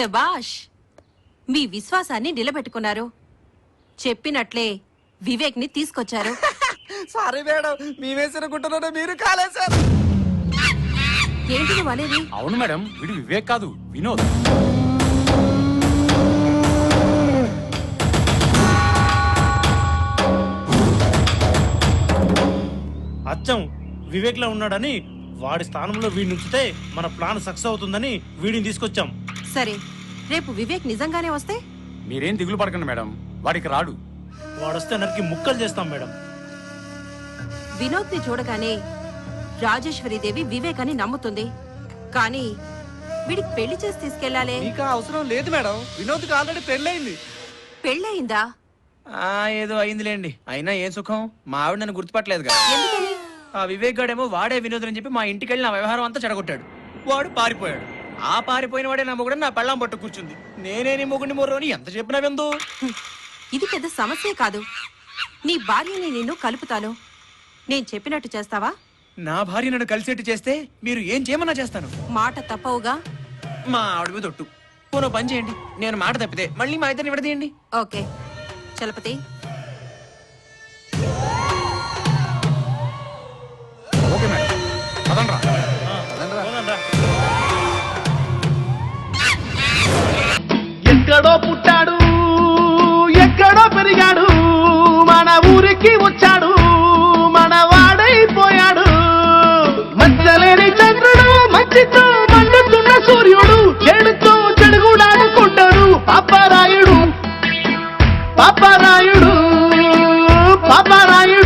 శబాష్, మీ విశ్వాసాన్ని నిలబెట్టుకున్నారు. చెప్పినట్లే వివేక్ ని తీసుకొచ్చారు. సారీ మేడం, మీ వేసిన గుట్టలోనే మీరు కాలేశారు. ఏంటి నువ్వు అనేది? అవును మేడం, వీడు వివేక్ కాదు, వినోద్. అచ్చం వివేక్ లో ఉన్నాడని వాడి స్థానంలో వీడిని ఉంచితే మన ప్లాన్ సక్సెస్ అవుతుందని వీడిని తీసుకొచ్చాం. సరే, రేపు వివేక్ నిజంగానే వస్తే? మీరేం దిగులు పడకండి మేడం, వాడికి రాడు. వాడొస్తే నరికి ముక్కలు చేస్తాం మేడం. వినోద్ ని చూడగానే రాజేశ్వరీదేవి వివేక్ అని నమ్ముతుంది. కానీ వీడికి పెళ్లి చేసి తీసుకెళ్లాలే. మీకు అవసరం లేదు మేడం, వినోద్కి ఆల్రెడీ పెళ్ళయింది. పెళ్ళయిందా? ఏదో అయిందిలేండి. అయినా ఏం సుఖం, మా ఆవిడ నన్ను గుర్తుపట్టలేదు కదా. ఎందుకని? ఆ వివేక్ గాడేమో వాడే వినోదం అని చెప్పి మా ఇంటికి వెళ్ళి నా వ్యవహారం అంతా చెడగొట్టాడు. వాడు పారిపోయాడు. ఆ పారిపోయిన వాడే నా మొగుడు నా పెళ్ళాం పట్టు కూర్చుంది. నేనే నీ మొగుడిని మొర్రో అని ఎంత చెప్పినా విందు. ఇది పెద్ద సమస్యే కాదు. నీ భార్యని నిన్ను కలుపుతాను. నేను చెప్పినట్టు చేస్తావా? నా భార్య నన్ను కలిసేట్టు చేస్తే మీరు ఏం చేయమన్నా చేస్తాను. మాట తప్పవుగా? మా ఆవిడ మీద ఒట్టు. పోనో పని చేయండి, నేను మాట తప్పితే మళ్ళీ మా ఇద్దరిని విడదీయండి. ఓకే చలపతి. ఓకే మేడం, పదండ్రా. ఎక్కడో పుట్టాడు, ఎక్కడో పెరిగాడు, మన ఊరికి వచ్చాడు, మన వాడైపోయాడు. మచ్చలేని చంద్రుడు, మంచితో మండుతున్న సూర్యుడు, చెడుతో చెడుగుడాడుకుంటాడు పాపరాయుడు, పాపరాయుడు, పాపరాయుడు.